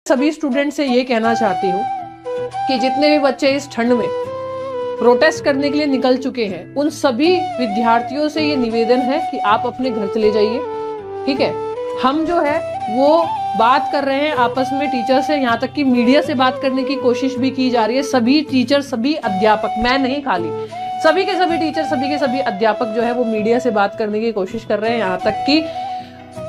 सभी स्टूडेंट से ये कहना चाहती हूँ कि जितने भी बच्चे इस ठंड में प्रोटेस्ट करने के लिए निकल चुके हैं, उन सभी विद्यार्थियों से ये निवेदन है कि आप अपने घर चले जाइए। ठीक है, हम जो है वो बात कर रहे हैं आपस में टीचर से, यहाँ तक कि मीडिया से बात करने की कोशिश भी की जा रही है। सभी टीचर, सभी अध्यापक, मैं नहीं खाली, सभी के सभी टीचर, सभी के सभी अध्यापक जो है वो मीडिया से बात करने की कोशिश कर रहे हैं। यहाँ तक कि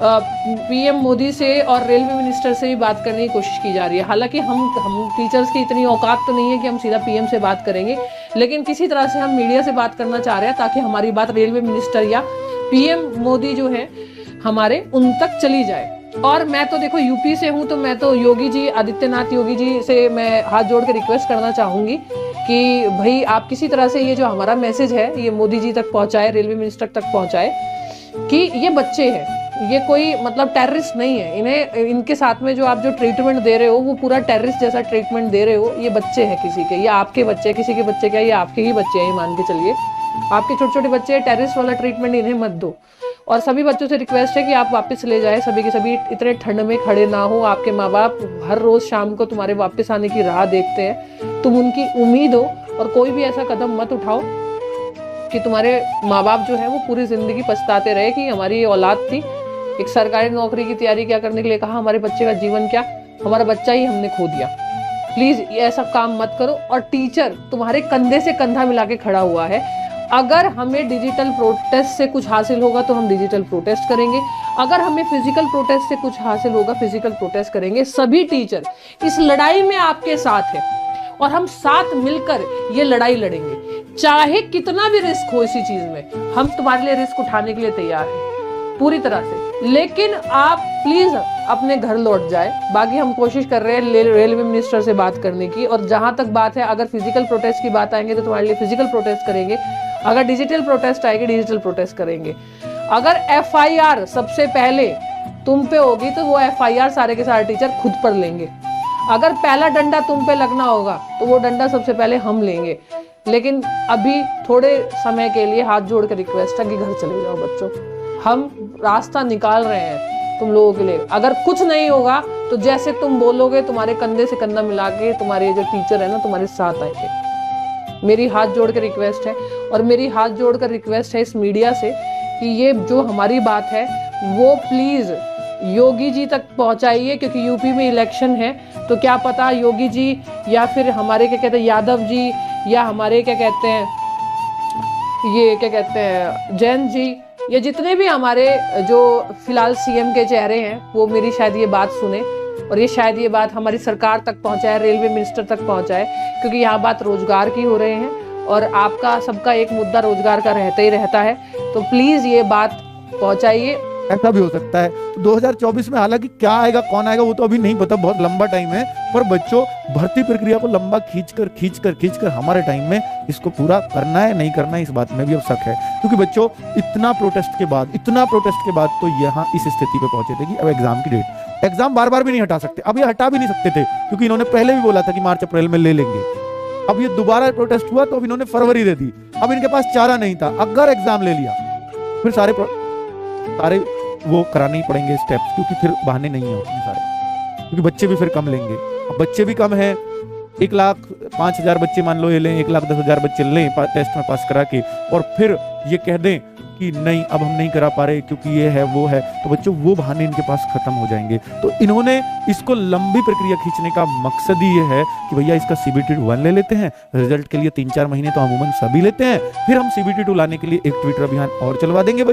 पीएम मोदी से और रेलवे मिनिस्टर से भी बात करने की कोशिश की जा रही है। हालांकि हम टीचर्स की इतनी औकात तो नहीं है कि हम सीधा पीएम से बात करेंगे, लेकिन किसी तरह से हम मीडिया से बात करना चाह रहे हैं ताकि हमारी बात रेलवे मिनिस्टर या पीएम मोदी जो है हमारे उन तक चली जाए। और मैं तो देखो यूपी से हूँ, तो मैं तो योगी जी, आदित्यनाथ योगी जी से मैं हाथ जोड़ के रिक्वेस्ट करना चाहूंगी कि भाई आप किसी तरह से ये जो हमारा मैसेज है ये मोदी जी तक पहुंचाए, रेलवे मिनिस्टर तक पहुंचाए कि ये बच्चे हैं, ये कोई मतलब टेररिस्ट नहीं है। इन्हें, इनके साथ में जो आप जो ट्रीटमेंट दे रहे हो वो पूरा टेररिस्ट जैसा ट्रीटमेंट दे रहे हो। ये बच्चे हैं किसी के, ये आपके बच्चे, किसी के बच्चे क्या, ये आपके ही बच्चे हैं, ये मान के चलिए। आपके छोटे छोटे बच्चे, टेररिस्ट वाला ट्रीटमेंट इन्हें मत दो। और सभी बच्चों से रिक्वेस्ट है कि आप वापस ले जाए, सभी के सभी इतने ठंड में खड़े ना हो। आपके माँ बाप हर रोज शाम को तुम्हारे वापस आने की राह देखते हैं, तुम उनकी उम्मीद हो। और कोई भी ऐसा कदम मत उठाओ कि तुम्हारे माँ बाप जो है वो पूरी जिंदगी पछताते रहे कि हमारी ये औलाद थी, एक सरकारी नौकरी की तैयारी क्या करने के लिए कहा, हमारे बच्चे का जीवन क्या, हमारा बच्चा ही हमने खो दिया। प्लीज ये ऐसा काम मत करो। और टीचर तुम्हारे कंधे से कंधा मिला के खड़ा हुआ है। अगर हमें डिजिटल प्रोटेस्ट से कुछ हासिल होगा तो हम डिजिटल प्रोटेस्ट करेंगे, अगर हमें फिजिकल प्रोटेस्ट से कुछ हासिल होगा फिजिकल प्रोटेस्ट करेंगे। सभी टीचर इस लड़ाई में आपके साथ है और हम साथ मिलकर ये लड़ाई लड़ेंगे। चाहे कितना भी रिस्क हो इसी चीज में, हम तुम्हारे लिए रिस्क उठाने के लिए तैयार हैं पूरी तरह से। लेकिन आप प्लीज अपने घर लौट जाए। बाकी हम कोशिश कर रहे हैं रेलवे मिनिस्टर से बात करने की। और जहां तक बात है, अगर फिजिकल प्रोटेस्ट की बात आएंगे तो तुम्हारे लिए फिजिकल प्रोटेस्ट करेंगे, अगर डिजिटल प्रोटेस्ट आएगी डिजिटल प्रोटेस्ट करेंगे। अगर एफआईआर सबसे पहले तुम पे होगी तो वो एफआईआर सारे के सारे टीचर खुद पर लेंगे। अगर पहला डंडा तुम पे लगना होगा तो वो डंडा सबसे पहले हम लेंगे। लेकिन अभी थोड़े समय के लिए हाथ जोड़ के रिक्वेस्ट है कि घर चले जाओ बच्चों, हम रास्ता निकाल रहे हैं तुम लोगों के लिए। अगर कुछ नहीं होगा तो जैसे तुम बोलोगे, तुम्हारे कंधे से कंधा मिला के तुम्हारे जो टीचर है ना तुम्हारे साथ आएंगे। मेरी हाथ जोड़ के रिक्वेस्ट है, और मेरी हाथ जोड़ कर रिक्वेस्ट है इस मीडिया से कि ये जो हमारी बात है वो प्लीज योगी जी तक पहुंचाइए। क्योंकि यूपी में इलेक्शन है, तो क्या पता योगी जी या फिर हमारे क्या कहते हैं यादव जी, या हमारे क्या कहते हैं ये क्या कहते हैं जैन जी, ये जितने भी हमारे जो फिलहाल सीएम के चेहरे हैं, वो मेरी शायद ये बात सुने और ये शायद ये बात हमारी सरकार तक पहुंचाए, रेलवे मिनिस्टर तक पहुंचाए। क्योंकि यहाँ बात रोजगार की हो रहे हैं और आपका सबका एक मुद्दा रोजगार का रहता ही रहता है। तो प्लीज ये बात पहुंचाइए। ऐसा भी हो सकता है 2024 में, हालांकि क्या आएगा कौन आएगा वो तो अभी नहीं पता, बहुत लंबा टाइम है। पर बच्चों, भर्ती प्रक्रिया को लंबा खींच कर हमारे टाइम में इसको पूरा करना है नहीं करना है, इस बात में भी अब शक है। क्योंकि बच्चों, इतना प्रोटेस्ट के बाद तो यहाँ इस स्थिति पे पहुंचे थे कि अब एग्जाम की डेट, एग्जाम बार बार भी नहीं हटा सकते। अब ये हटा भी नहीं सकते थे क्योंकि इन्होंने पहले भी बोला था कि मार्च अप्रैल में ले लेंगे। अब ये दोबारा प्रोटेस्ट हुआ तो अब इन्होंने फरवरी दे दी। अब इनके पास चारा नहीं था, अगर एग्जाम ले लिया फिर सारे वो कराने ही पड़ेंगे स्टेप्स, क्योंकि फिर बहाने नहीं है उतने सारे, क्योंकि बच्चे भी फिर कम लेंगे। अब बच्चे भी कम है, 1,05,000 बच्चे मान लो ये लें, 1,10,000 बच्चे लें टेस्ट में पास करा के, और फिर ये कह दें कि नहीं अब हम नहीं करा पा रहे क्योंकि ये है वो है, तो बच्चों वो बहाने इनके पास खत्म हो जाएंगे। तो इन्होंने इसको लंबी प्रक्रिया खींचने का मकसद ही ये है कि भैया इसका CBT 1 ले लेते हैं, रिजल्ट के लिए 3-4 महीने तो अमूमन सभी लेते हैं, फिर हम CBT 2 लाने के लिए एक ट्विटर अभियान और चलवा देंगे।